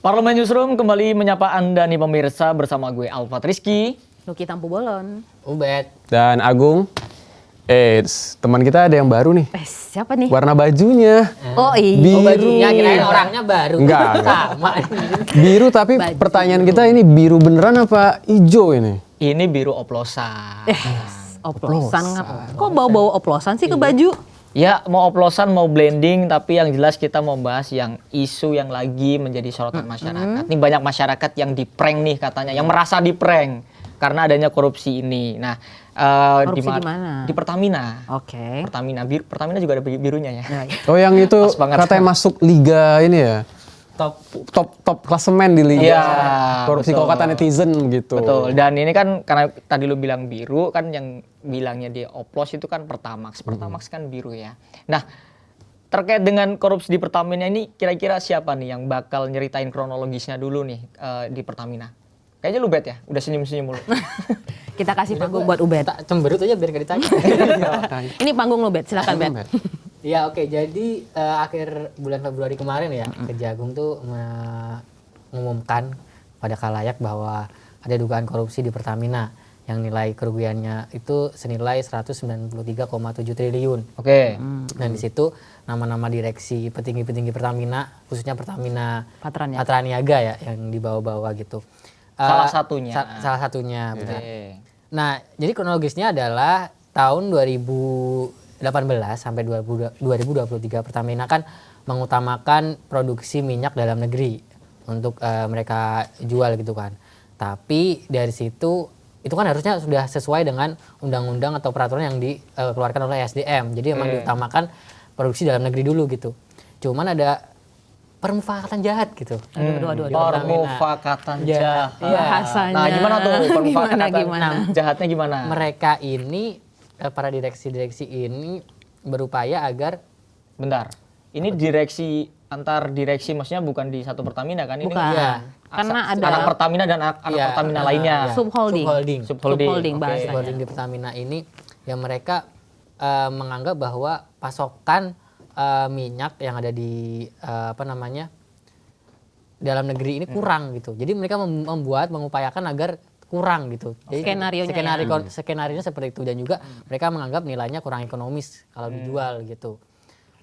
Parlemen Newsroom kembali menyapa Anda nih pemirsa bersama gue Alfat Rizky, Nuki Tampu Bolon, Ubed, dan Agung. Teman kita ada yang baru nih. siapa nih? Warna bajunya. Oh iya. Biru. bajunya kirain orangnya baru. Enggak. Sama. Biru tapi Baju. pertanyaan kita ini biru beneran apa hijau ini? ini biru oplosan. Oplosan. Kok bau-bau oplosan sih ke baju? Ya mau oplosan mau blending tapi yang jelas kita mau bahas yang isu yang lagi menjadi sorotan masyarakat. Ini banyak masyarakat yang di-prank nih katanya, yang merasa di-prank karena adanya korupsi ini. Nah, Korupsi di mana? Di Pertamina. Oke. Pertamina juga ada birunya ya. Oh yang itu Pas banget. katanya masuk liga ini ya. Top klasemen di liga. Iya, Korupsi betul. kalau kata netizen gitu. Betul. Dan ini kan karena tadi lu bilang biru kan yang bilangnya dia oplos itu kan Pertamax. Pertamax kan biru ya. Nah, terkait dengan korupsi di Pertamina ini kira-kira siapa nih yang bakal nyeritain kronologisnya dulu nih di Pertamina? Kayaknya lu Bet ya, udah senyum-senyum mulu. Kita kasih panggung buat Ubed. Tak cemberut aja biar gak ditanya. Ini panggung lo, Bet. Silakan, Bet. Ya oke, jadi akhir bulan Februari kemarin ya, Kejagung tuh mengumumkan pada khalayak bahwa ada dugaan korupsi di Pertamina yang nilai kerugiannya itu senilai 193,7 triliun. Oke. Dan di situ nama-nama direksi petinggi-petinggi Pertamina, khususnya Pertamina Patraniaga ya yang dibawa-bawa gitu. Salah satunya. Salah satunya, benar. Oke. Nah, jadi kronologisnya adalah tahun 2018 sampai 2023 Pertamina kan mengutamakan produksi minyak dalam negeri untuk mereka jual gitu kan. Tapi dari situ itu kan harusnya sudah sesuai dengan undang-undang atau peraturan yang dikeluarkan oleh SDM. Jadi memang diutamakan produksi dalam negeri dulu gitu. Cuman ada permufakatan jahat gitu. Aduh. Permufakatan jahat. Bahasanya. Nah, gimana tuh permufakatan Gimana? jahatnya gimana? Mereka ini para direksi-direksi ini berupaya agar Bentar. Ini direksi antar direksi maksudnya bukan di satu Pertamina kan ini? Bukan. Iya. Karena ada anak Pertamina dan anak Iya, Pertamina lainnya. subholding. Subholding. bahasanya. subholding di Pertamina ini yang mereka menganggap bahwa pasokan minyak yang ada di dalam negeri ini kurang gitu. Jadi mereka mengupayakan agar kurang gitu. Jadi skenario seperti itu dan juga mereka menganggap nilainya kurang ekonomis kalau dijual gitu.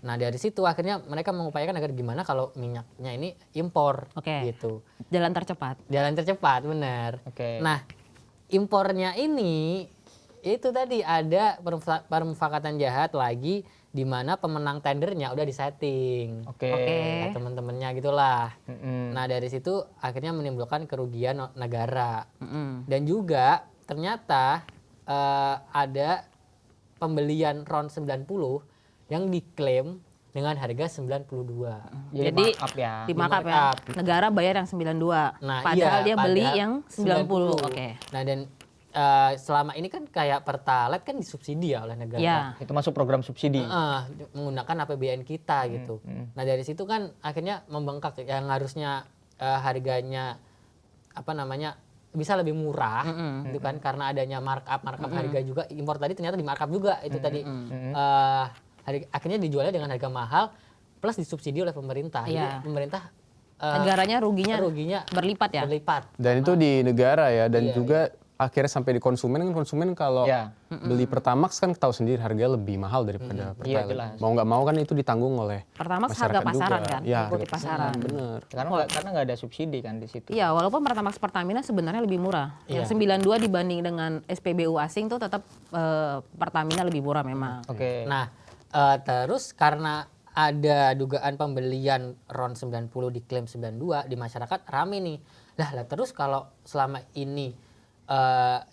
Nah dari situ akhirnya mereka mengupayakan agar gimana kalau minyaknya ini impor gitu. Jalan tercepat. Jalan tercepat benar. Oke. Nah impornya ini itu tadi ada permufakatan jahat lagi di mana pemenang tendernya udah disetting. Oke. Teman-temannya gitulah. Nah dari situ akhirnya menimbulkan kerugian negara. Dan juga ternyata ada pembelian RON 90 yang diklaim dengan harga 92. Jadi markup ya. Di markup ya. Negara bayar yang 92. Nah, padahal dia beli padahal yang 90. Oke. Nah dan selama ini kan kayak Pertalite kan disubsidi ya oleh negara. Iya. Itu masuk program subsidi. Menggunakan APBN kita gitu. Nah dari situ kan akhirnya membengkak yang harusnya harganya bisa lebih murah gitu kan karena adanya markup harga juga impor tadi ternyata di markup juga itu tadi akhirnya dijualnya dengan harga mahal plus disubsidi oleh pemerintah. Iya. Jadi pemerintah Negaranya ruginya berlipat ya. Dan itu di negara ya dan juga akhirnya sampai di konsumen kan kalau beli Pertamax kan tahu sendiri harganya lebih mahal daripada Pertalite. Mau nggak mau kan itu ditanggung oleh Pertamax harga pasaran juga. kan, ikuti pasaran. Bener. Karena nggak ada subsidi kan di situ. Iya, walaupun Pertamax Pertamina sebenarnya lebih murah. Yang 92 dibanding dengan SPBU asing tuh tetap Pertamina lebih murah memang. Oke. Nah, terus karena ada dugaan pembelian RON 90 diklaim 92 di masyarakat rame nih. Lah terus kalau selama ini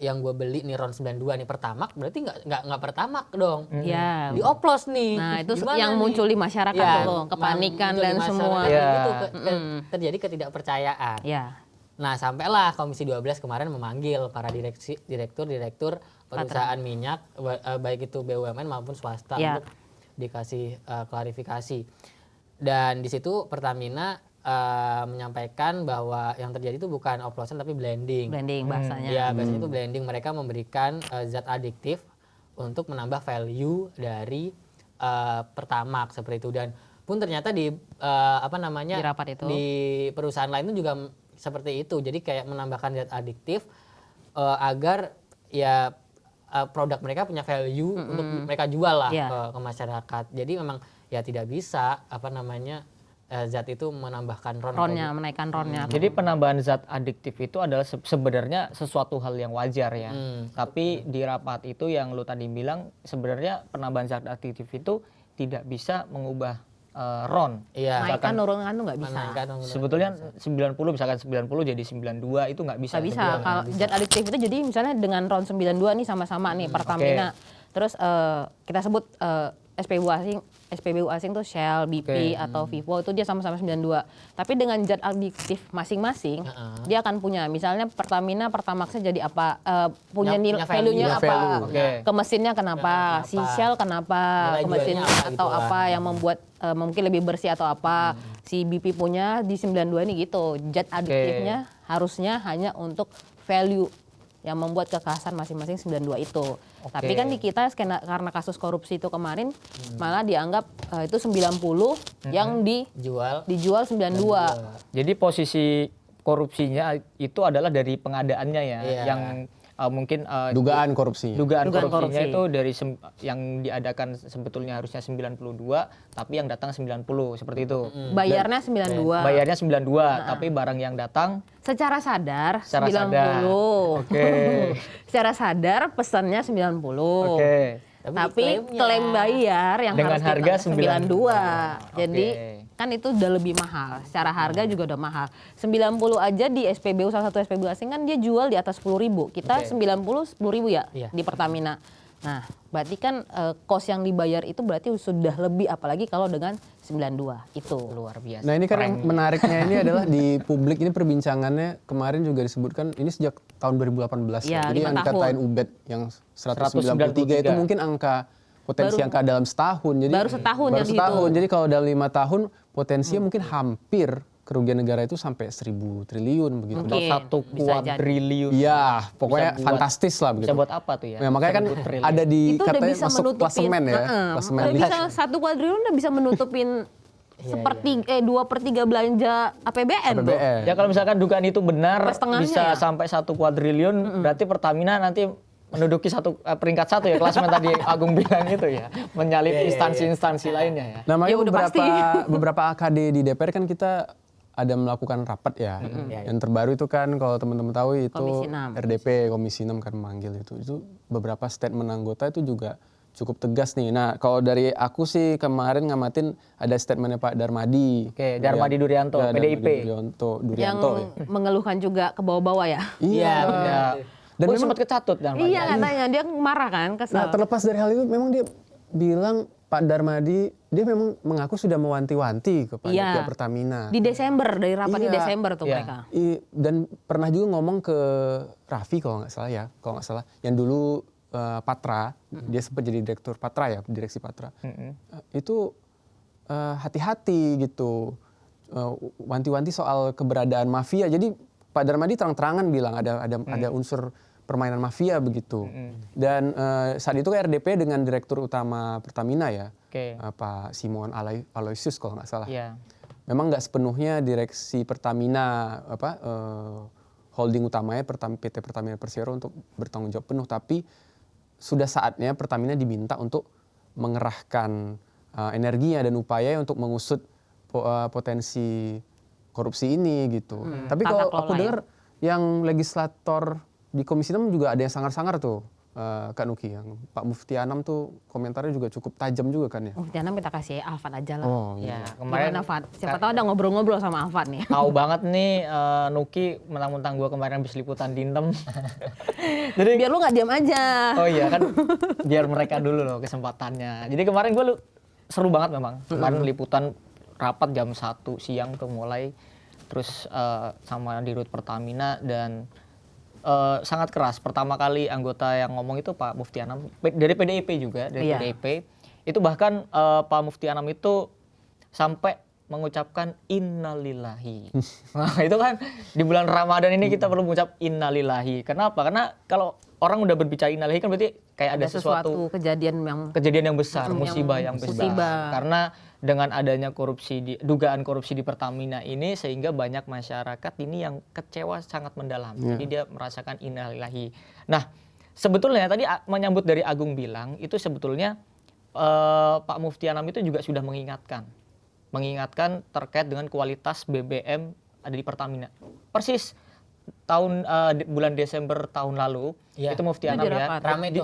yang gue beli nih RON 92 nih Pertamax berarti nggak Pertamax dong. Iya. Dioplos nih. Nah, itu gimana yang nih? muncul di masyarakat tuh, kepanikan dan semua. Itu terjadi ketidakpercayaan. Iya. Nah, sampailah Komisi 12 kemarin memanggil para direktur perusahaan minyak baik itu BUMN maupun swasta untuk dikasih klarifikasi. Dan di situ Pertamina menyampaikan bahwa yang terjadi itu bukan oplosan tapi blending. Blending bahasanya. Ya, bahasanya itu blending. Mereka memberikan zat adiktif untuk menambah value dari Pertamax seperti itu. Dan pun ternyata di Di rapat itu. di perusahaan lain itu juga seperti itu. Jadi kayak menambahkan zat adiktif agar ya produk mereka punya value untuk mereka jual lah ke masyarakat. Jadi memang ya tidak bisa zat itu menambahkan ronnya, menaikkan ronnya. Jadi penambahan zat adiktif itu adalah sebenarnya sesuatu hal yang wajar ya. Tapi di rapat itu yang lu tadi bilang sebenarnya penambahan zat adiktif itu tidak bisa mengubah ron. Iya. Naikkan nurunkan tuh nggak bisa. Sebetulnya 90 misalkan 90 jadi 92 itu nggak bisa. Nggak bisa. Kalau zat adiktif itu jadi misalnya dengan ron 92 nih sama-sama nih Pertamina. Terus kita sebut SPBU asing tuh Shell, BP atau Vivo itu dia sama-sama 92. Tapi dengan zat adiktif masing-masing dia akan punya misalnya Pertamina Pertamaxnya jadi apa, punya nilai value-nya apa, ke mesinnya kenapa, si Shell kenapa, ke mesinnya atau apa yang membuat mungkin lebih bersih atau apa. Si BP punya di 92 nih gitu. Zat adiktifnya harusnya hanya untuk value yang membuat kekhasan masing-masing 92 itu. Tapi kan di kita karena kasus korupsi itu kemarin malah dianggap itu 90 yang dijual 92. Jadi posisi korupsinya itu adalah dari pengadaannya ya, yang mungkin dugaan korupsinya. Dugaan korupsinya itu dari yang diadakan sebetulnya harusnya 92, tapi yang datang 90 seperti itu. Bayarnya 92. Bayarnya 92, tapi barang yang datang secara sadar 90. Sadar. Secara sadar pesannya 90. Tapi klaim bayar yang dengan harus harga 92. Jadi kan itu udah lebih mahal. Secara harga juga udah mahal. 90 aja di SPBU, salah satu SPBU asing kan dia jual di atas 10.000. Kita 90 10.000 ya di Pertamina. Nah, berarti kan cost yang dibayar itu berarti sudah lebih, apalagi kalau dengan 92 itu luar biasa. Nah ini kan yang menariknya ini adalah di publik ini perbincangannya kemarin juga disebutkan ini sejak tahun 2018 ya. Jadi yang dikatain Ubed yang 193 itu mungkin angka potensi angka dalam setahun. Jadi baru setahun yang dihitung. Jadi kalau dalam 5 tahun potensinya mungkin hampir kerugian negara itu sampai 1.000 triliun begitu. Atau 1 kuadriliun. Iya, pokoknya fantastis lah begitu. Bisa buat apa tuh ya? Nah, makanya kan ada di itu katanya bisa masuk klasemen ya. Klasemen bisa 1 kuadriliun udah bisa menutupin seperti 2/3 belanja APBN tuh. Ya kalau misalkan dugaan itu benar bisa sampai 1 kuadriliun, berarti Pertamina nanti menduduki peringkat 1 ya, klasemen tadi Agung bilang itu ya, menyalip instansi-instansi lainnya ya. Namanya beberapa AKD di DPR kan kita ada melakukan rapat ya. Yang terbaru itu kan kalau teman-teman tahu itu RDP Komisi 6 kan memanggil itu beberapa statement anggota itu juga cukup tegas nih. Nah, kalau dari aku sih kemarin ngamatin ada statementnya Pak Darmadi. Darmadi Durianto, PDIP. Durianto yang mengeluhkan juga ke bawah-bawah ya. Iya. Dan memang sempat kecatut Darmadi. Iya katanya, dia marah kan, kesal. Nah, terlepas dari hal itu memang dia bilang Pak Darmadi dia memang mengaku sudah mewanti-wanti kepada pihak Pertamina. Di Desember, dari rapat di Desember tuh mereka. Dan pernah juga ngomong ke Raffi kalau nggak salah, yang dulu Patra, dia sempat jadi direktur Patra ya, direksi Patra. Itu hati-hati gitu, wanti-wanti soal keberadaan mafia. Jadi Pak Darmadi terang-terangan bilang ada unsur permainan mafia begitu. Dan saat itu RDP dengan direktur utama Pertamina ya, Pak Simon Aloysius kalau nggak salah. Memang nggak sepenuhnya direksi Pertamina holding utamanya PT Pertamina Persero untuk bertanggung jawab penuh, tapi sudah saatnya Pertamina diminta untuk mengerahkan energinya dan upaya untuk mengusut potensi korupsi ini gitu. Tapi kalau aku dengar yang legislator di Komisi 6 juga ada yang sangar-sangar tuh, Kak Nuki, yang Pak Mufti Anam tuh komentarnya juga cukup tajam juga kan ya. Mufti Anam kita kasih Alfat aja lah. Oh iya. Kemarin Alfat, siapa tahu ada ngobrol-ngobrol sama Alfat nih. Tahu banget nih Nuki, mentang-mentang gue kemarin habis liputan Dintem. Jadi biar lu nggak diam aja. Oh iya kan, biar mereka dulu loh kesempatannya. Jadi kemarin gue seru banget memang. Kemarin liputan rapat jam 1 siang tuh mulai, terus sama Dirut Pertamina dan sangat keras. Pertama kali anggota yang ngomong itu Pak Mufti Anam dari PDIP juga, dari PDIP. Itu bahkan Pak Mufti Anam itu sampai mengucapkan innalillahi. Nah, itu kan di bulan Ramadan ini kita perlu mengucap innalillahi. Kenapa? Karena kalau orang udah berbicara innalillahi kan berarti kayak ada sesuatu kejadian yang besar, musibah yang besar. Karena dengan adanya dugaan korupsi di Pertamina ini sehingga banyak masyarakat ini yang kecewa sangat mendalam. Jadi dia merasakan innalillahi. Nah, sebetulnya tadi menyambut dari Agung bilang itu sebetulnya Pak Mufti Anam itu juga sudah mengingatkan terkait dengan kualitas BBM ada di Pertamina. Persis bulan Desember tahun lalu itu Mufti Anam ya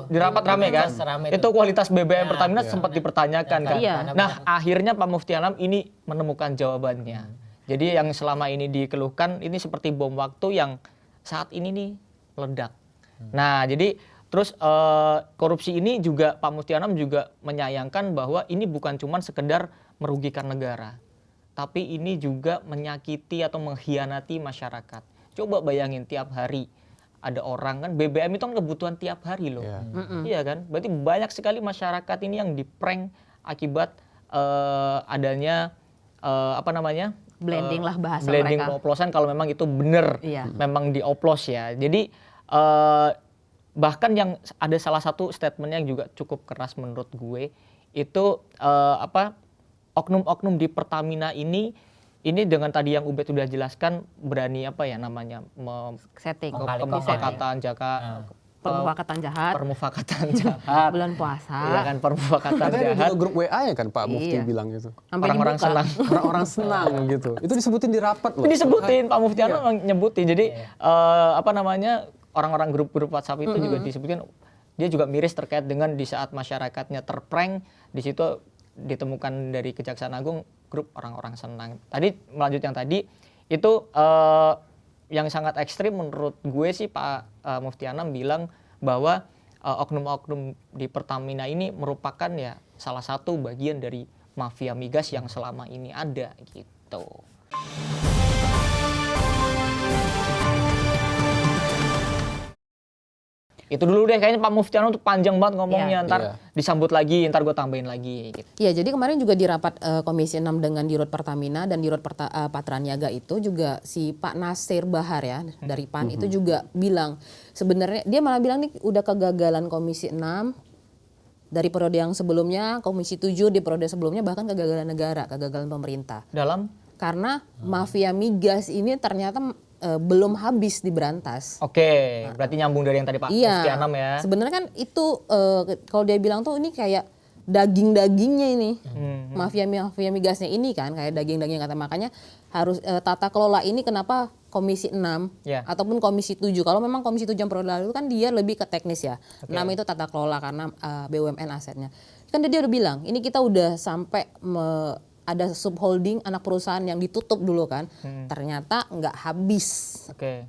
di rapat rame kan. Itu kualitas BBM Pertamina sempat dipertanyakan kan. Nah, akhirnya Pak Mufti Anam ini menemukan jawabannya. Jadi yang selama ini dikeluhkan ini seperti bom waktu yang saat ini nih meledak. Nah, jadi terus korupsi ini juga Pak Mufti Anam juga menyayangkan bahwa ini bukan cuma sekedar merugikan negara, tapi ini juga menyakiti atau mengkhianati masyarakat. Coba bayangin tiap hari ada orang kan BBM itu kan kebutuhan tiap hari loh. Iya kan? Berarti banyak sekali masyarakat ini yang diprank akibat adanya blending lah bahasa blending mereka. oplosan kalau memang itu benar memang dioplos ya. Jadi bahkan yang ada salah satu statement yang juga cukup keras menurut gue itu oknum-oknum di Pertamina ini dengan tadi yang Ubed sudah jelaskan berani Setting permufakatan jahat bulan puasa. Iya kan, permufakatan Katanya jahat. juga grup WA ya kan Pak Mufti bilang gitu. Orang-orang senang. Orang-orang senang gitu. Itu disebutin di rapat loh. Disebutin Pak Mufti Anam nyebutin. Jadi orang-orang grup-grup WhatsApp itu juga disebutin. Dia juga miris terkait dengan di saat masyarakatnya terprank, di situ ditemukan dari Kejaksaan Agung grup orang-orang senang. Tadi melanjut yang tadi itu yang sangat ekstrim menurut gue sih Pak Mufti Anam bilang bahwa oknum-oknum di Pertamina ini merupakan ya salah satu bagian dari mafia migas yang selama ini ada gitu. Itu dulu deh kayaknya Pak Mufti Anam tuh panjang banget ngomongnya, ntar disambut lagi, ntar gue tambahin lagi gitu. Iya, jadi kemarin juga di rapat Komisi 6 dengan Dirut Pertamina dan Dirut Patra Niaga itu juga si Pak Nasir Bahar ya dari PAN itu juga bilang sebenarnya dia malah bilang nih udah kegagalan Komisi 6 dari periode yang sebelumnya, Komisi 7 di periode sebelumnya bahkan kegagalan negara, kegagalan pemerintah. Dalam? Karena mafia migas ini ternyata belum habis diberantas. Oke, berarti nyambung dari yang tadi Pak Mufti Anam ya. Sebenarnya kan itu kalau dia bilang tuh ini kayak daging-dagingnya ini. Mafia migasnya ini kan kayak daging-daging kata makanya harus tata kelola ini kenapa Komisi 6 ataupun Komisi 7. Kalau memang Komisi 7 yang periode lalu kan dia lebih ke teknis ya. 6 itu tata kelola karena BUMN asetnya. Kan dia udah bilang, ini kita udah sampai ada subholding anak perusahaan yang ditutup dulu kan, ternyata nggak habis,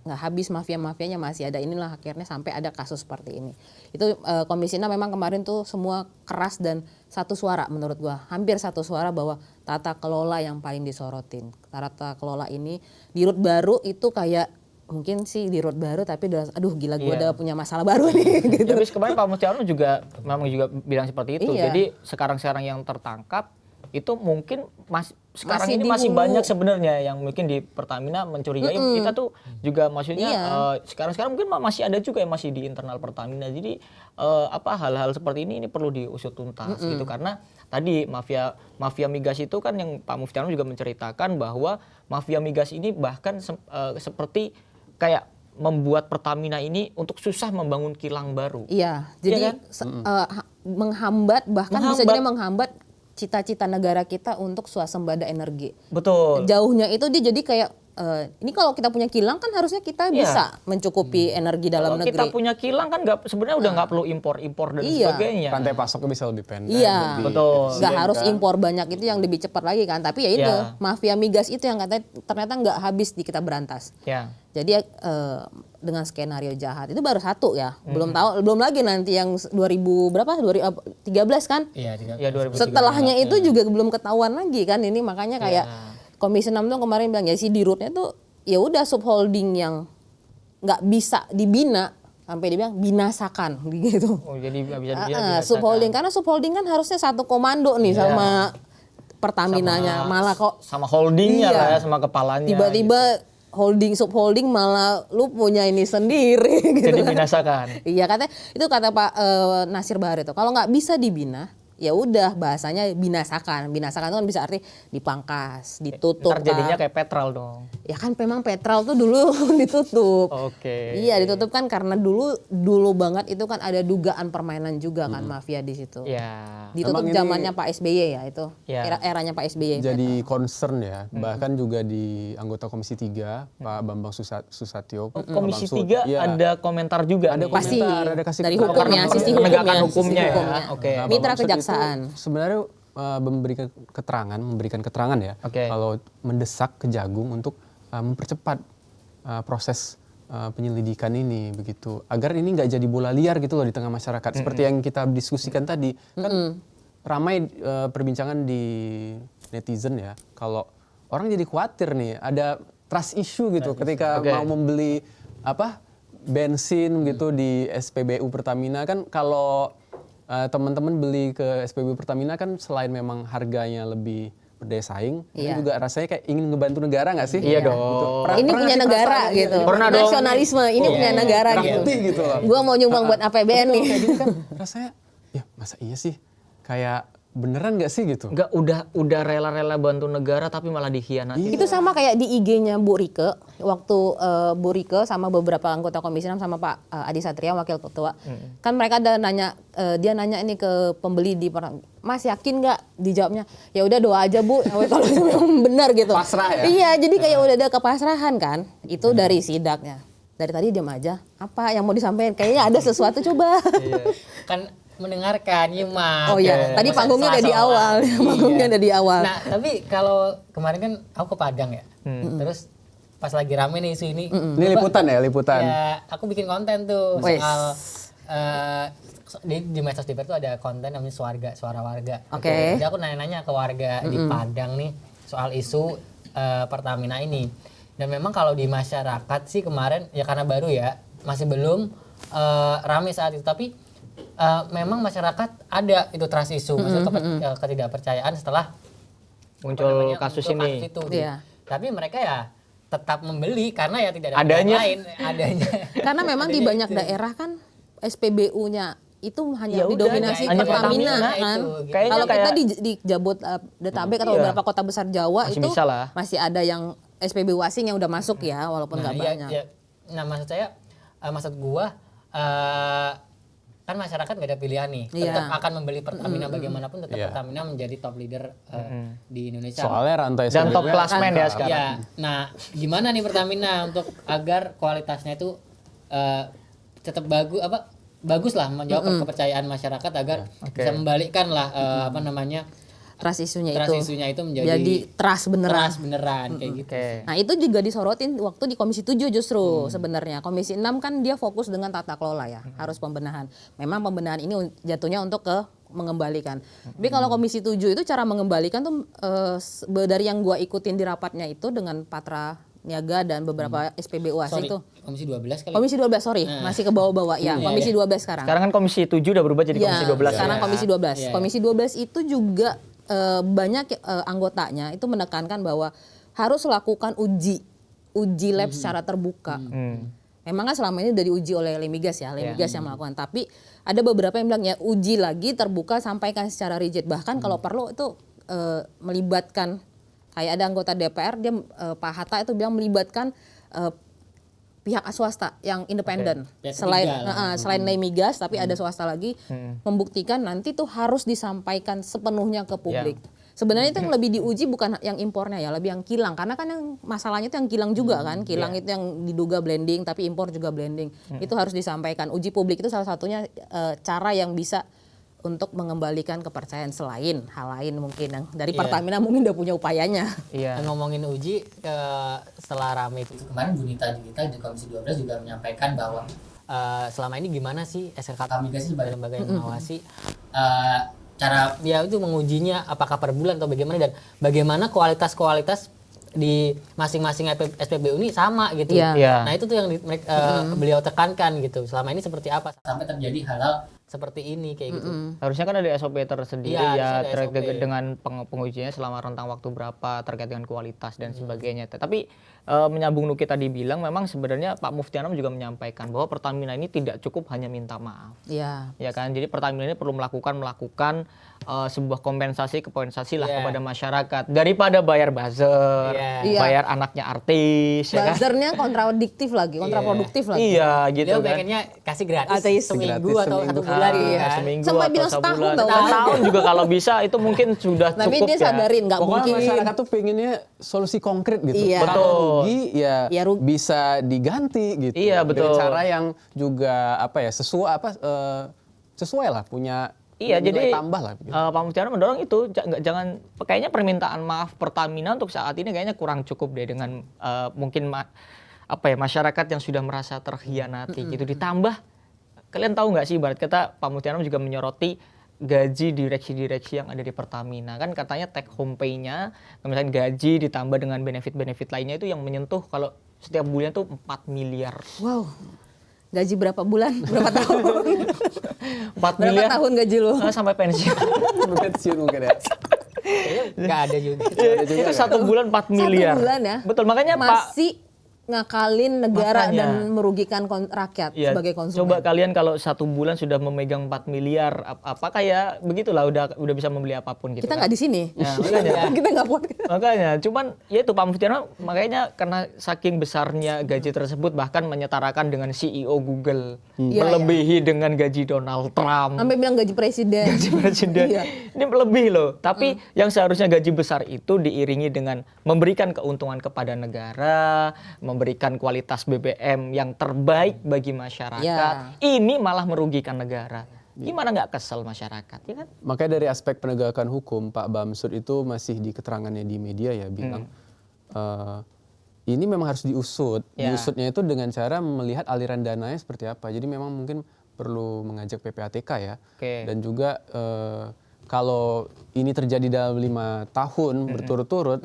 nggak habis mafia-mafianya masih ada. Inilah akhirnya sampai ada kasus seperti ini. Itu Komisi 6 memang kemarin tuh semua keras dan satu suara menurut gua, hampir satu suara bahwa tata kelola yang paling disorotin. Tata kelola ini Dirut baru itu kayak mungkin sih Dirut baru tapi udah aduh gila gua udah punya masalah baru nih gitu. Habis kemarin Pak Mufti Anam juga memang juga bilang seperti itu. Jadi sekarang yang tertangkap itu mungkin sekarang ini masih banyak sebenarnya yang mungkin di Pertamina mencurigai. Kita tuh juga maksudnya sekarang mungkin masih ada juga yang masih di internal Pertamina. Jadi hal-hal seperti ini perlu diusut tuntas gitu karena tadi mafia migas itu kan yang Pak Mufti Anam juga menceritakan bahwa mafia migas ini bahkan seperti kayak membuat Pertamina ini untuk susah membangun kilang baru. Iya, jadi menghambat bisa jadi menghambat cita-cita negara kita untuk swasembada energi. Betul. Jauhnya itu dia jadi kayak ini kalau kita punya kilang kan harusnya kita bisa mencukupi energi dalam negeri. Kalau kita punya kilang kan sebenarnya udah nggak perlu impor dan sebagainya. Rantai pasoknya bisa lebih pendek. Iya, betul. Nggak harus impor banyak itu yang lebih cepat lagi kan. Tapi ya itu mafia migas itu yang katanya ternyata nggak habis di kita berantas. Jadi dengan skenario jahat itu baru satu ya. Belum lagi nanti yang 2013 kan? Iya, 2013. Setelahnya itu juga belum ketahuan lagi kan. Ini makanya kayak Komisi 6 tuh kemarin bilang ya si Dirutnya tuh ya udah subholding yang nggak bisa dibina sampai dibilang binasakan gitu. Oh, jadi nggak bisa dibinasakan. Subholding karena subholding kan harusnya satu komando nih sama Pertaminanya, malah kok sama holdingnya lah ya, sama kepalanya. Tiba-tiba subholding malah lu punya ini sendiri gitu. Jadi binasakan. Iya katanya itu kata Pak Nasir Bahar itu kalau nggak bisa dibina ya udah bahasanya binasakan. Binasakan itu kan bisa arti dipangkas, ditutup. Ntar jadinya kayak petrol dong. Ya kan memang Petrol tuh dulu ditutup. Oke. Iya ditutup kan karena dulu banget itu kan ada dugaan permainan juga kan mafia di situ. Ya. Ditutup Emang ini- zamannya Pak SBY ya itu. Ya. Eranya Pak SBY. Jadi concern ya, bahkan juga di anggota Komisi 3 Pak Bambang Susatyo. Komisi Bang Sud. 3 Iya. ada komentar juga Ada nih. Pasti ada kasih dari komentar. hukumnya, Karena sisi penegakan hukumnya. hukumnya ya. hukumnya. Oke. Nah, Mitra Bang Sud itu kejaksaan. sebenarnya memberikan keterangan ya, Oke. kalau mendesak Kejagung untuk mempercepat proses penyelidikan ini begitu, agar ini nggak jadi bola liar gitu loh di tengah masyarakat. Seperti yang kita diskusikan tadi, kan ramai perbincangan di netizen ya, kalau orang jadi khawatir nih ada trust issue gitu ketika Oke. mau membeli bensin gitu di SPBU Pertamina. Kan kalau teman-teman beli ke SPBU Pertamina kan selain memang harganya lebih berdaya saing, Iya. ini juga rasanya kayak ingin ngebantu negara nggak sih? Iya dong. Ini punya nggak sih negara perasaan gitu. Pernah dong. Nasionalisme ini punya negara gitu. Ngerti gitu loh. Gua mau nyumbang buat APBN nih. Kayak gini kan rasanya, ya masa iya sih? Kayak beneran nggak sih gitu? Enggak udah rela-rela bantu negara tapi malah dikhianati. Itu sama kayak di IG-nya Bu Rike, waktu Bu Rike sama beberapa anggota Komisi 6 sama Pak Adi Satria wakil ketua. Kan mereka ada nanya, dia nanya ini ke pembeli di Mas yakin nggak? Dijawabnya ya udah doa aja Bu kalau itu memang benar gitu. Pasrah ya? Iya, jadi kayak udah ada kepasrahan kan. Itu dari sidaknya. Dari tadi diam aja. Apa yang mau disampaikan? Kayaknya ada sesuatu coba. Kan mendengarkan nyimak. Oh iya, tadi Masa panggungnya udah di seolah-olah. awal. Panggungnya udah di awal. Nah, tapi kalau kemarin kan aku ke Padang ya. Terus pas lagi rame nih isu ini. Ini liputan ya, liputan. Ya, aku bikin konten tuh Wes. soal di medsos DPR tuh ada konten namanya suara warga. Oke. Jadi aku nanya-nanya ke warga di Padang nih soal isu Pertamina ini. Dan memang kalau di masyarakat sih kemarin ya karena baru ya masih belum rame saat itu. Tapi memang masyarakat ada itu trust issue, maksudnya ketidakpercayaan setelah Muncul kasus ini. itu. Iya. Tapi mereka ya tetap membeli karena ya tidak ada Adanya. pilihan lain adanya. Karena memang di banyak daerah kan SPBU-nya itu hanya Ya udah, didominasi hanya Pertamina Pertamina kan. itu, gitu. Kayaknya Kalau kita kayak- di Jabodetabek atau Iya. beberapa kota besar Jawa Masih itu bisa lah. masih ada yang SPBU asing yang udah masuk ya walaupun nggak banyak. Nah maksud saya, maksud gua kan masyarakat nggak ada pilihan nih, Iya. tetap akan membeli Pertamina bagaimanapun tetap Iya. Pertamina menjadi top leader di Indonesia. Soalnya rantai Dan top SPBU-nya klasmen ya sekarang. Ya, nah gimana nih Pertamina untuk agar kualitasnya itu tetap bagus lah menjawab kepercayaan masyarakat agar bisa membalikkan lah Trust isunya trust itu. isunya itu menjadi Jadi trust beneran. trust beneran kayak gitu. Oke. Nah itu juga disorotin waktu di Komisi 7 justru sebenarnya. Komisi 6 kan dia fokus dengan tata kelola ya, harus pembenahan. Memang pembenahan ini jatuhnya untuk ke mengembalikan. Tapi kalau Komisi 7 itu cara mengembalikan tuh dari yang gua ikutin di rapatnya itu dengan Patra Niaga dan beberapa SPBU Sorry, itu. Komisi 12 kali. Komisi 12 sorry, masih ke bawah-bawah ya. Komisi 12 sekarang. Sekarang kan Komisi 7 udah berubah jadi Komisi 12 sekarang ya. Komisi 12. Iya. Komisi 12 itu juga banyak anggotanya itu menekankan bahwa harus lakukan uji lab secara terbuka. Memang kan selama ini udah diuji oleh Lemigas ya, Lemigas yang melakukan. Tapi ada beberapa yang bilang ya uji lagi terbuka sampaikan secara rigid. Bahkan kalau perlu itu melibatkan kayak ada anggota DPR dia Pak Hatta itu bilang melibatkan pihak swasta yang independen. Pihak Selain ketiga lah. selain Lemigas tapi ada swasta lagi membuktikan nanti tuh harus disampaikan sepenuhnya ke publik. Sebenarnya itu yang lebih diuji bukan yang impornya ya, lebih yang kilang karena kan yang masalahnya itu yang kilang juga kan. Kilang itu yang diduga blending tapi impor juga blending. Itu harus disampaikan. Uji publik itu salah satunya cara yang bisa untuk mengembalikan kepercayaan selain hal lain mungkin yang dari Pertamina mungkin udah punya upayanya. Iya. Ngomongin uji setelah rame itu kemarin Bu Nita Digital di Komisi 12 juga menyampaikan bahwa selama ini gimana sih SLK Migas sebagai lembaga yang mengawasi cara dia itu mengujinya apakah per bulan atau bagaimana dan bagaimana kualitas di masing-masing SPBU ini sama gitu. Iya. Iya. Nah itu tuh yang beliau tekankan gitu. Selama ini seperti apa sampai terjadi hal-hal seperti ini kayak gitu. Harusnya kan ada SOP tersendiri Iya, ya harusnya ada terkait SOP. dengan pengujiannya selama rentang waktu berapa terkait dengan kualitas dan sebagainya. Tapi menyambung Nuki tadi bilang memang sebenarnya Pak Mufti Anam juga menyampaikan bahwa Pertamina ini tidak cukup hanya minta maaf. Iya. Ya kan, jadi Pertamina ini perlu melakukan sebuah kompensasi lah Iya. kepada masyarakat daripada bayar buzzer, Iya. bayar anaknya artis, ya kan? Buzzernya kontradiktif lagi, kontraproduktif lagi. Iya, gitu Dia kan. pengennya kasih gratis Ateis. seminggu Gratis atau seminggu. 1 bulan gitu Iya. kan. Seminggu Sampai atau bilang setahun sebulan. tau. Setahun juga kalau bisa itu mungkin sudah Tapi cukup dia ya. sadarin nggak Pokoknya mungkin. masyarakat tuh pengennya solusi konkret gitu. Iya. Kalau Betul. rugi ya, Ya, rugi. bisa diganti gitu. Iya, betul. Dengan cara yang juga sesuai lah punya Iya, nilai jadi tambah lah. Gitu. Pak Mufti Anam mendorong itu jangan kayaknya permintaan maaf Pertamina untuk saat ini kayaknya kurang cukup deh dengan mungkin masyarakat yang sudah merasa terkhianati gitu. Ditambah kalian tahu nggak sih ibarat kata Pak Mufti Anam juga menyoroti gaji direksi-direksi yang ada di Pertamina kan katanya take home pay-nya misalnya gaji ditambah dengan benefit-benefit lainnya itu yang menyentuh kalau setiap bulan tuh 4 miliar. Wow. Gaji berapa bulan? Berapa tahun? 4 Berapa miliar tahun gaji lu? sampai pensiun. Pensiun mungkin ya. Kayaknya nggak ada juga. Itu 1 bulan 4 miliar. 1 bulan ya? Betul, makanya Pak Masih ngakalin negara Makanya. dan merugikan rakyat ya, sebagai konsumen. coba kalian kalau 1 bulan sudah memegang 4 miliar, apakah ya begitulah udah bisa membeli apapun gitu Kita kan. nggak di sini. Ya, makanya. Kita nggak puas. Makanya, cuman ya itu Pak Mufti Anam makanya karena saking besarnya gaji tersebut bahkan menyetarakan dengan CEO Google, Iya, melebihi dengan gaji Donald Trump. Sampai bilang gaji presiden. Gaji presiden. Iya. Ini lebih loh. Tapi yang seharusnya gaji besar itu diiringi dengan memberikan keuntungan kepada negara, memberikan kualitas BBM yang terbaik bagi masyarakat. Ya. Ini malah merugikan negara. Gimana nggak kesel masyarakat, ya kan? Makanya dari aspek penegakan hukum, Pak Bamsud itu masih di keterangannya di media ya bilang ini memang harus diusut. Ya. Diusutnya itu dengan cara melihat aliran dananya seperti apa. Jadi memang mungkin perlu mengajak PPATK ya. Oke. Dan juga kalau ini terjadi dalam 5 tahun berturut-turut,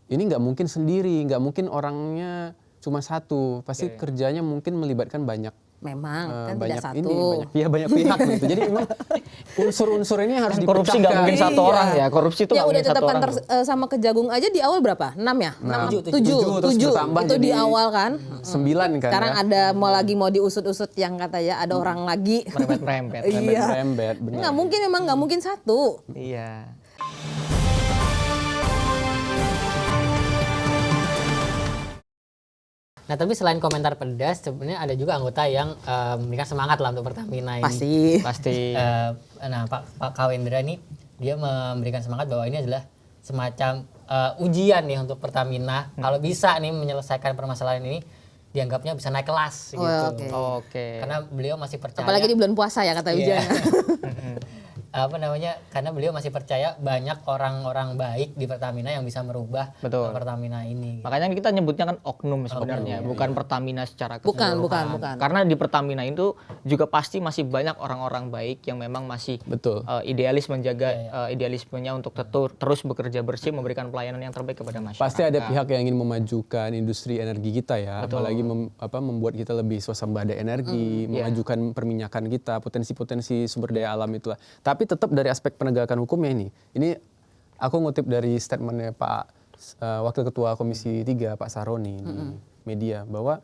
ini nggak mungkin sendiri, nggak mungkin orangnya cuma satu. Pasti kerjanya mungkin melibatkan banyak. Memang kan banyak tidak satu. ini banyak pihak gitu. Jadi memang unsur-unsur ini harus Korupsi nggak mungkin dipecahkan. satu orang ya. Korupsi itu Ya nggak udah mungkin satu ditetapkan orang. sama Kejagung aja di awal berapa? 6 ya? 6. 7. Terus bertambah Itu di jadi awal kan. 9 kan Sekarang ya. ada mau diusut-usut yang katanya ada orang lagi. Merembet-merembet. Iya. Rembet, benar. Nggak mungkin memang nggak mungkin satu. Iya. Nah tapi selain komentar pedas, sebenarnya ada juga anggota yang memberikan semangat lah untuk Pertamina ini. Pasti. Pasti. Nah Pak Kawendra ini dia memberikan semangat bahwa ini adalah semacam ujian nih untuk Pertamina. Kalau bisa nih menyelesaikan permasalahan ini, dianggapnya bisa naik kelas gitu. oke. Oke. Karena beliau masih percaya. Apalagi di bulan puasa ya kata Iya. Wijaya. Karena beliau masih percaya banyak orang-orang baik di Pertamina yang bisa merubah Betul. Pertamina ini. Makanya kita nyebutnya kan oknum sebenarnya, bukan Pertamina secara keseluruhan. Bukan. Karena di Pertamina itu juga pasti masih banyak orang-orang baik yang memang masih Betul. idealis menjaga idealismenya untuk terus bekerja bersih, memberikan pelayanan yang terbaik kepada masyarakat. Pasti ada pihak yang ingin memajukan industri energi kita ya, apalagi membuat kita lebih swasembada energi, memajukan perminyakan kita, potensi-potensi sumber daya alam itulah. Tapi tetap dari aspek penegakan hukumnya ini aku ngutip dari statementnya Pak Wakil Ketua Komisi 3 Pak Saroni di media bahwa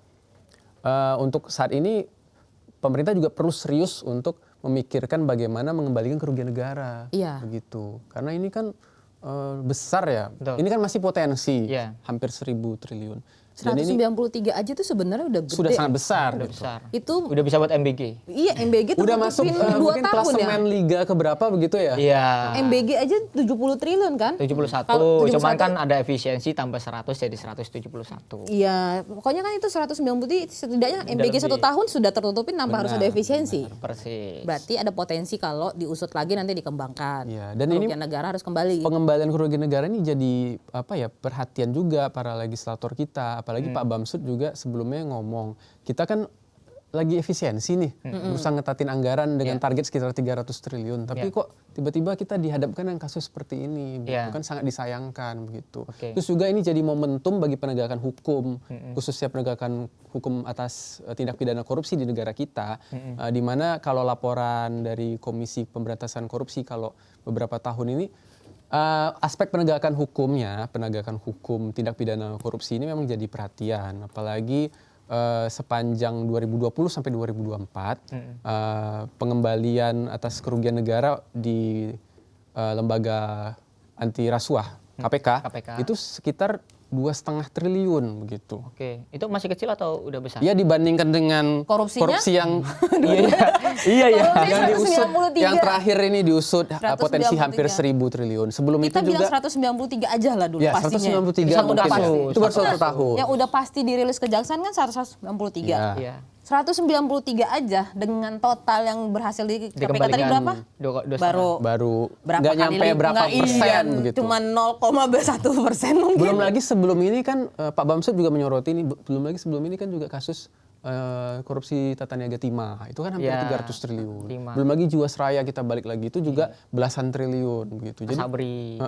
untuk saat ini pemerintah juga perlu serius untuk memikirkan bagaimana mengembalikan kerugian negara, Iya. begitu. Karena ini kan besar ya. Betul. Ini kan masih potensi, Iya. hampir 1.000 triliun. Dan ini 193 aja tuh sebenarnya udah gede. sudah sangat besar. Udah gitu. besar. Itu Udah bisa buat MBG. iya MBG Udah masuk tertutupin 2 mungkin tahun ya. klasemen liga keberapa begitu ya? Iya. MBG aja 70 triliun kan? 71. Kalau 71. Cuman kan ada efisiensi tambah 100 jadi 171. Iya, pokoknya kan itu 190 setidaknya MBG 1 tahun sudah tertutupin tanpa harus ada efisiensi. Persis. Berarti ada potensi kalau diusut lagi nanti dikembangkan. Iya, dan ini kerugian negara harus kembali. pengembalian kerugian negara ini jadi perhatian juga para legislator kita, apalagi Pak Bamsud juga sebelumnya ngomong kita kan lagi efisiensi nih, berusaha ngetatin anggaran dengan target sekitar 300 triliun. Tapi kok tiba-tiba kita dihadapkan dengan kasus seperti ini, kan sangat disayangkan begitu. Terus juga ini jadi momentum bagi penegakan hukum, khususnya penegakan hukum atas tindak pidana korupsi di negara kita, di mana kalau laporan dari Komisi Pemberantasan Korupsi kalau beberapa tahun ini aspek penegakan hukumnya, penegakan hukum tindak pidana korupsi ini memang jadi perhatian, apalagi sepanjang 2020 sampai 2024 pengembalian atas kerugian negara di lembaga anti rasuah KPK itu sekitar 2,5 triliun begitu. Oke, itu masih kecil atau udah besar? Ya dibandingkan dengan Korupsinya? korupsi yang Iya. yang diusut, 193. yang terakhir ini diusut potensi 193. hampir 1.000 triliun. Sebelum Kita itu bilang juga 193 aja lah dulu ya, pastinya. 193 Yang udah mungkin pasti. itu baru 1 tahun. Yang udah pasti dirilis kejaksaan kan 193. Iya. 193 aja dengan total yang berhasil di KPK tadi Dikembalikan berapa? 2,5. Baru berapa nggak kali nyampe lipat? berapa Nggak, persen iya, begitu. Cuma 0,1% mungkin. Belum lagi sebelum ini kan Pak Bamsud juga menyoroti ini, belum lagi sebelum ini kan juga kasus korupsi Tata Niaga Timah itu kan hampir 300 triliun. Timah. Belum lagi Jiwasraya kita balik lagi itu juga belasan triliun begitu. Jadi Sabri.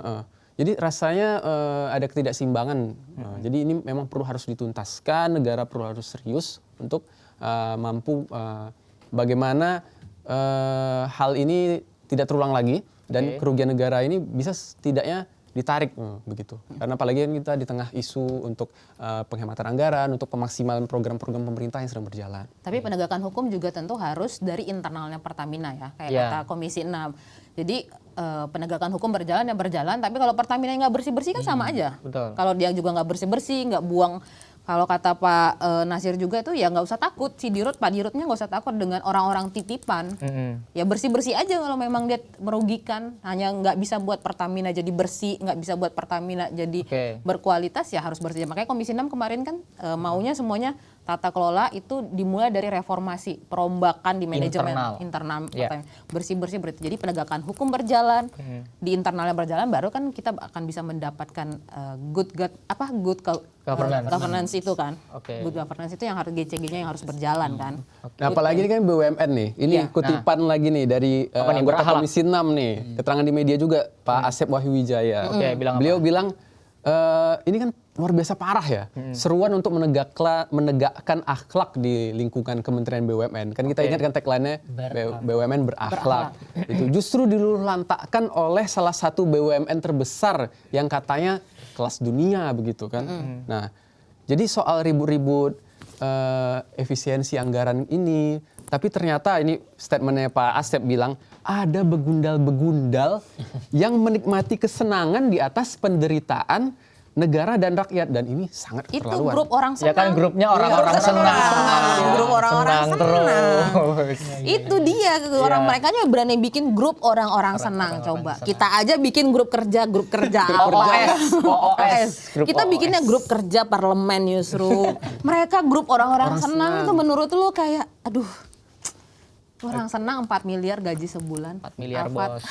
jadi rasanya ada ketidakseimbangan. Jadi ini memang harus dituntaskan, negara perlu harus serius untuk mampu bagaimana hal ini tidak terulang lagi dan kerugian negara ini bisa setidaknya ditarik begitu. Karena apalagi kan kita di tengah isu untuk penghematan anggaran, untuk pemaksimalan program-program pemerintah yang sedang berjalan. Tapi penegakan hukum juga tentu harus dari internalnya Pertamina ya, kayak kata Komisi 6. Jadi penegakan hukum berjalan, tapi kalau Pertamina nggak bersih-bersih kan sama aja. Betul. Kalau dia juga nggak bersih-bersih, nggak buang, kalau kata Pak Nasir juga itu ya nggak usah takut, Pak Dirutnya nggak usah takut dengan orang-orang titipan. Ya bersih-bersih aja kalau memang dia merugikan, hanya nggak bisa buat Pertamina jadi bersih, nggak bisa buat Pertamina jadi berkualitas, ya harus bersih. Makanya Komisi 6 kemarin kan maunya semuanya tata kelola itu dimulai dari reformasi, perombakan di manajemen internal Pertamina. Bersih-bersih berarti. Jadi penegakan hukum berjalan, di internalnya berjalan, baru kan kita akan bisa mendapatkan good governance itu kan. Good governance itu yang harus GCG-nya yang harus berjalan kan. Nah, apalagi ini kan BUMN nih. Ini kutipan lagi nih dari anggota Komisi 6 nih. Keterangan di media juga Pak Asep Wahyu Wijaya. Beliau bilang ini kan luar biasa parah ya. Seruan untuk menegakkan akhlak di lingkungan Kementerian BUMN. Kan kita ingat kan tagline-nya BUMN berakhlak. Itu justru dilulantakkan oleh salah satu BUMN terbesar yang katanya kelas dunia begitu kan. Nah, jadi soal ribut-ribut efisiensi anggaran ini, tapi ternyata ini statementnya Pak Asep bilang ada begundal-begundal yang menikmati kesenangan di atas penderitaan negara dan rakyat, dan ini sangat itu keterlaluan. grup orang senang. Ya kan grupnya orang-orang senang. Grup orang-orang senang. Terus. Itu dia orang mereka aja berani bikin grup orang-orang senang. Coba kita aja bikin grup kerja OOS. Kita bikinnya grup kerja parlemen Yusru. Mereka grup orang-orang senang itu menurut lu kayak aduh. Orang senang 4 miliar gaji sebulan. 4 miliar Alphard. bos.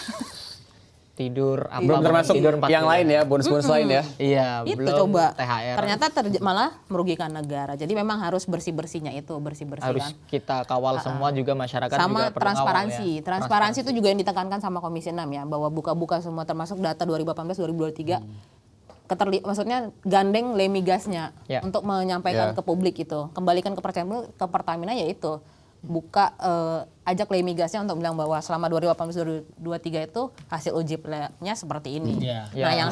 Tidur apa Belum termasuk tidur 4 yang lain ya, bonus-bonus lain ya. Iya, Itu belum coba. THR. Ternyata malah merugikan negara. Jadi memang harus bersih-bersihnya itu, bersih-bersih Harus kan. kita kawal semua juga, masyarakat Sama juga perlu transparansi. ngawal ya. Transparansi itu juga yang ditekankan sama Komisi 6 ya, bahwa buka-buka semua termasuk data 2018 2023. Maksudnya gandeng lemigasnya untuk menyampaikan ke publik itu. Kembalikan kepercayaan ke Pertamina yaitu buka ajak lemigasnya untuk bilang bahwa selama 2018-2023 itu hasil uji labnya seperti ini. Nah, yang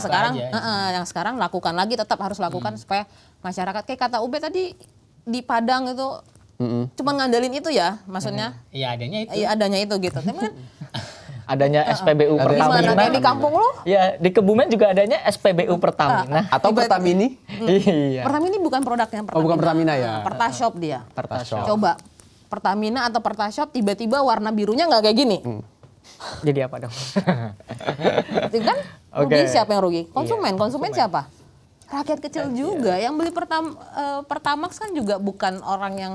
sekarang lakukan lagi, tetap harus lakukan supaya masyarakat kayak kata Ube tadi di Padang itu cuma ngandelin itu ya, maksudnya. Iya, adanya itu. Iya, adanya itu gitu. Tapi kan Adanya SPBU Pertamina. Gimana di kampung lu? Ya, di Kebumen juga adanya SPBU Pertamina. Atau Pertamini? Iya. Pertamina bukan produknya Pertamina. Oh, bukan Pertamina ya. Pertashop dia. Pertashop. Coba Pertamina atau Pertashop tiba-tiba warna birunya nggak kayak gini. Jadi apa dong? Itu kan rugi, siapa yang rugi? Konsumen siapa? Rakyat kecil juga. Yang beli Pertamax kan juga bukan orang yang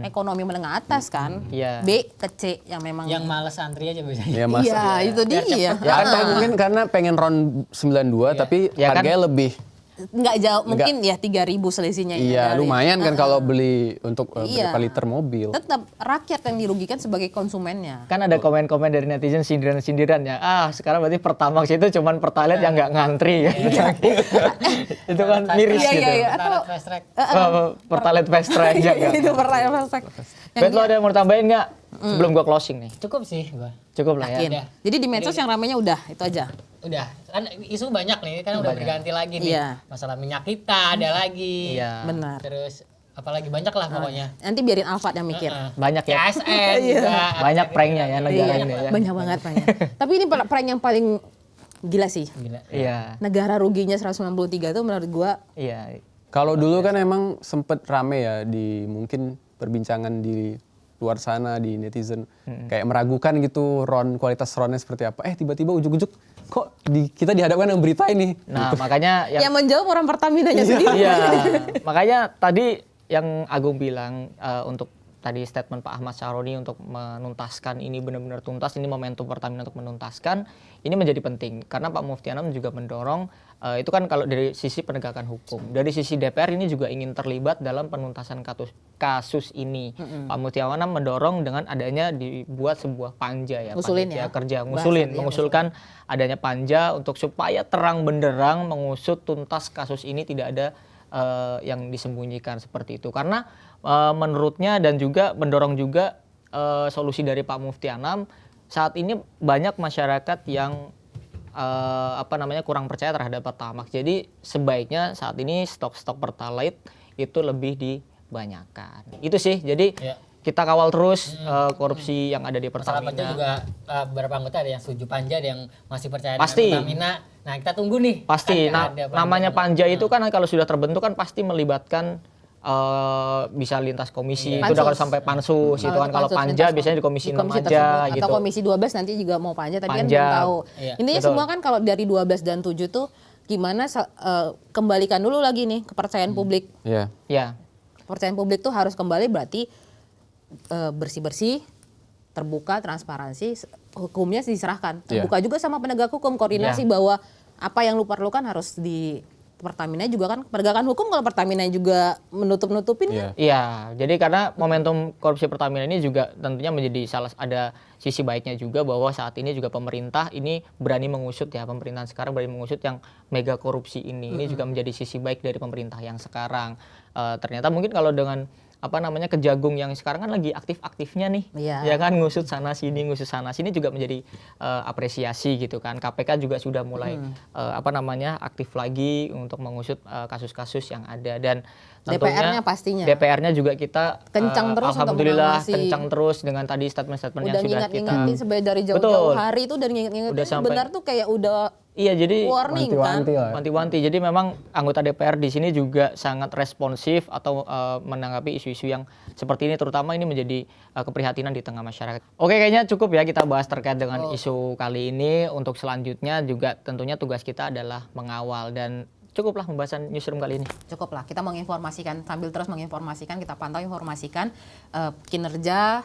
ekonomi menengah atas kan. B ke C yang memang yang malas antri aja biasanya. Iya, itu dia. Ya kan mungkin karena pengen round 92 tapi harganya lebih nggak jauh, mungkin ya 3.000 selisihnya. Iya, dari- lumayan kan kalau beli untuk Iya. berapa liter mobil. Tetap rakyat yang dirugikan sebagai konsumennya. Kan ada komen-komen dari netizen sindiran-sindiran ya. Sekarang berarti Pertamax itu cuman Pertalite yang nggak ngantri ya. Itu kan miris Iya, gitu. iya, iya. Pertalite fast track. Pertalite fast track ya. Itu pertanyaan fast track. Bet, lo ada yang mau tambahin nggak? Sebelum gua closing nih. Cukup sih gua. Cukup lah ya. Yakin. Jadi di medsos yang ramainya udah itu aja. Udah, kan isu banyak nih, kan udah berganti lagi nih. Iya. Masalah minyak kita ada lagi. Iya. Benar. Terus apalagi banyak lah pokoknya. Nanti biarin Alfat yang mikir. Banyak ya. KSN juga. Banyak pranknya ya negara Iya, ini ya. banyak banget banyak. Tapi ini prank yang paling gila sih. Gila. Iya. Negara ruginya 193 itu menurut gua Iya. Kalau dulu kan emang sempet rame ya di mungkin perbincangan di luar sana di netizen kayak meragukan gitu kualitas ronnya seperti apa. Tiba-tiba ujuk-ujuk kok kita dihadapkan dengan berita ini. Nah, makanya yang menjawab orang Pertamina-nya sendiri. Iya, makanya tadi yang Agung bilang untuk tadi statement Pak Ahmad Syaroni untuk menuntaskan ini benar-benar tuntas, ini momentum Pertamina untuk menuntaskan, ini menjadi penting karena Pak Mufti Anam juga mendorong itu kan kalau dari sisi penegakan hukum, dari sisi DPR ini juga ingin terlibat dalam penuntasan kasus ini. Pak Mufti Anam mendorong dengan adanya dibuat sebuah panja ya, Ngusulin panitia ya. kerja, Bahasa dia, mengusulkan adanya panja untuk supaya terang benderang mengusut tuntas kasus ini, tidak ada yang disembunyikan seperti itu. Karena menurutnya dan juga mendorong juga solusi dari Pak Mufti Anam, saat ini banyak masyarakat yang kurang percaya terhadap Pertamax. Jadi sebaiknya saat ini stok-stok Pertalite itu lebih dibanyakan. Itu sih. Jadi kita kawal terus korupsi yang ada di Masalah panja Pertamina. juga beberapa anggota ada yang setuju panja, ada yang masih percaya Pasti. dengan Pertamina. Nah, kita tunggu nih. Pasti. Kan ada Namanya panja itu kan kalau sudah terbentuk kan pasti melibatkan bisa lintas komisi, itu udah kalau sampai pansus itu kan. Kalau panja biasanya di komisi 6 aja tersebut. gitu. Atau komisi 12 nanti juga mau panja, tapi kan Panja. belum tahu. Iya. Intinya Betul. semua kan kalau dari 12 dan 7 tuh gimana kembalikan dulu lagi nih kepercayaan publik. Iya. Ya. Kepercayaan publik tuh harus kembali, berarti bersih-bersih, terbuka, transparansi, hukumnya diserahkan. Terbuka juga sama penegak hukum, koordinasi bahwa apa yang lu perlukan harus di Pertamina juga kan penegakan hukum. Kalau Pertamina juga menutup-nutupin kan. Iya, jadi karena momentum korupsi Pertamina ini juga tentunya menjadi ada sisi baiknya juga bahwa saat ini juga pemerintah ini berani mengusut ya, pemerintahan sekarang berani mengusut yang mega korupsi ini. Ini juga menjadi sisi baik dari pemerintah yang sekarang. Ternyata mungkin kalau dengan Kejagung yang sekarang kan lagi aktif-aktifnya nih, ya kan, ngusut sana sini juga menjadi apresiasi gitu kan. KPK juga sudah mulai aktif lagi untuk mengusut kasus-kasus yang ada, dan tentunya DPR-nya pastinya. DPR-nya juga kita Kencang terus untuk alhamdulillah mengawasi. kencang terus dengan tadi statement-statement yang Udah sudah kita. ngingat-ngingatin sebenarnya dari jauh-jauh Betul. hari itu, dari ngingat-ngingatin Udah sampai- benar tuh kayak udah Iya, jadi warning kan. wanti-wanti. Jadi memang anggota DPR di sini juga sangat responsif atau menanggapi isu-isu yang seperti ini, terutama ini menjadi keprihatinan di tengah masyarakat. Oke, kayaknya cukup ya kita bahas terkait dengan isu kali ini. Untuk selanjutnya juga tentunya tugas kita adalah mengawal, dan cukuplah pembahasan newsroom kali ini. Cukup lah, kita menginformasikan, sambil terus menginformasikan, kita pantau informasikan kinerja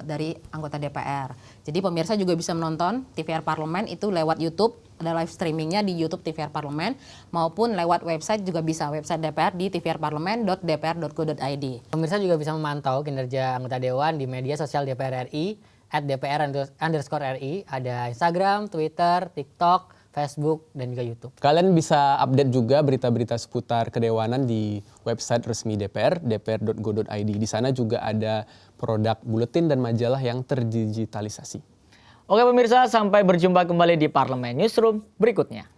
dari anggota DPR. Jadi pemirsa juga bisa menonton TVR Parlemen itu lewat YouTube, ada live streamingnya di YouTube TVR Parlemen, maupun lewat website juga bisa, website DPR di tvrparlemen.dpr.go.id. Pemirsa juga bisa memantau kinerja anggota Dewan di media sosial DPR RI @dpr_ri, ada Instagram, Twitter, TikTok, Facebook, dan juga YouTube. Kalian bisa update juga berita-berita seputar kedewanan di website resmi DPR, dpr.go.id. Di sana juga ada produk buletin dan majalah yang terdigitalisasi. Oke pemirsa, sampai berjumpa kembali di Parlemen Newsroom berikutnya.